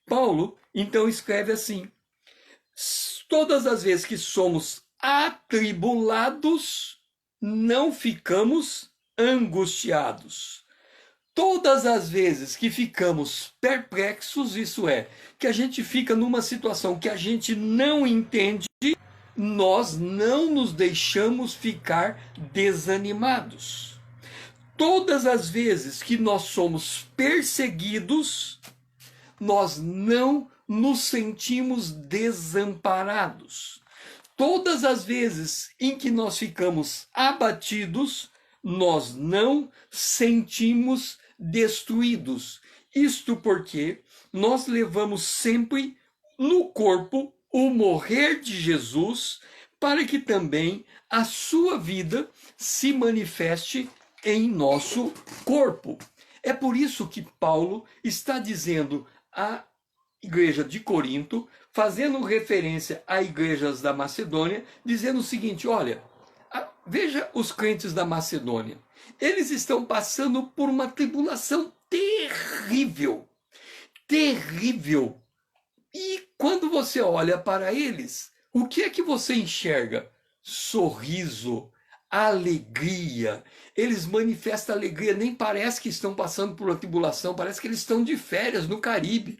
Paulo, então, escreve assim: todas as vezes que somos atribulados, não ficamos angustiados. Todas as vezes que ficamos perplexos, isso é, que a gente fica numa situação que a gente não entende, nós não nos deixamos ficar desanimados. Todas as vezes que nós somos perseguidos, nós não nos sentimos desamparados. Todas as vezes em que nós ficamos abatidos, nós não sentimos destruídos. Isto porque nós levamos sempre no corpo o morrer de Jesus, para que também a sua vida se manifeste em nosso corpo. É por isso que Paulo está dizendo à igreja de Corinto, fazendo referência a igrejas da Macedônia, dizendo o seguinte: olha, veja os crentes da Macedônia. Eles estão passando por uma tribulação terrível. Terrível. E quando você olha para eles, o que é que você enxerga? Sorriso, alegria. Eles manifestam alegria, nem parece que estão passando por uma tribulação, parece que eles estão de férias no Caribe.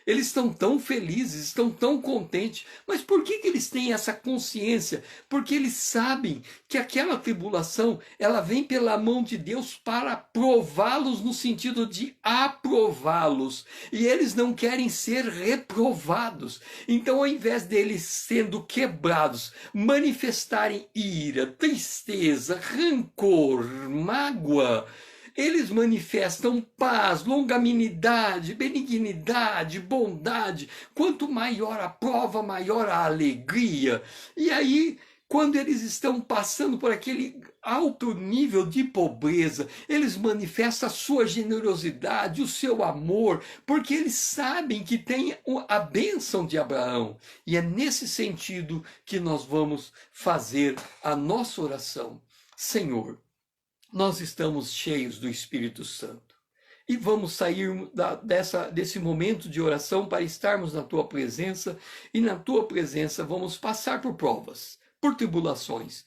Eles estão tão felizes, estão tão contentes. Mas por que eles têm essa consciência? Porque eles sabem que aquela tribulação, ela vem pela mão de Deus para prová-los, no sentido de aprová-los. E eles não querem ser reprovados. Então, ao invés deles sendo quebrados, manifestarem ira, tristeza, rancor, mágoa, eles manifestam paz, longanimidade, benignidade, bondade. Quanto maior a prova, maior a alegria. E aí, quando eles estão passando por aquele alto nível de pobreza, eles manifestam a sua generosidade, o seu amor, porque eles sabem que tem a bênção de Abraão. E é nesse sentido que nós vamos fazer a nossa oração. Senhor, nós estamos cheios do Espírito Santo e vamos sair desse momento de oração para estarmos na Tua presença, e na Tua presença vamos passar por provas, por tribulações,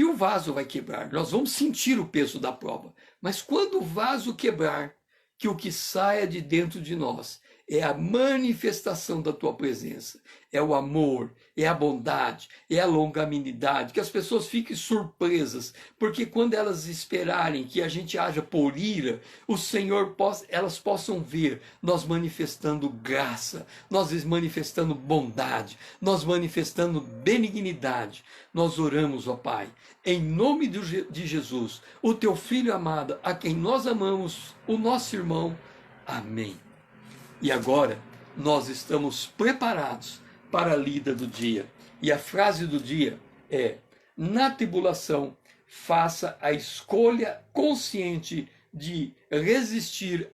E o vaso vai quebrar. Nós vamos sentir o peso da prova. Mas quando o vaso quebrar, que o que saia de dentro de nós é a manifestação da tua presença, é o amor, é a bondade, é a longanimidade, que as pessoas fiquem surpresas, porque quando elas esperarem que a gente haja por ira, o Senhor elas possam ver nós manifestando graça, nós manifestando bondade, nós manifestando benignidade. Nós oramos, ó Pai, em nome de Jesus, o teu Filho amado, a quem nós amamos, o nosso irmão. Amém. E agora nós estamos preparados para a lida do dia. E a frase do dia é: na tribulação, faça a escolha consciente de resistir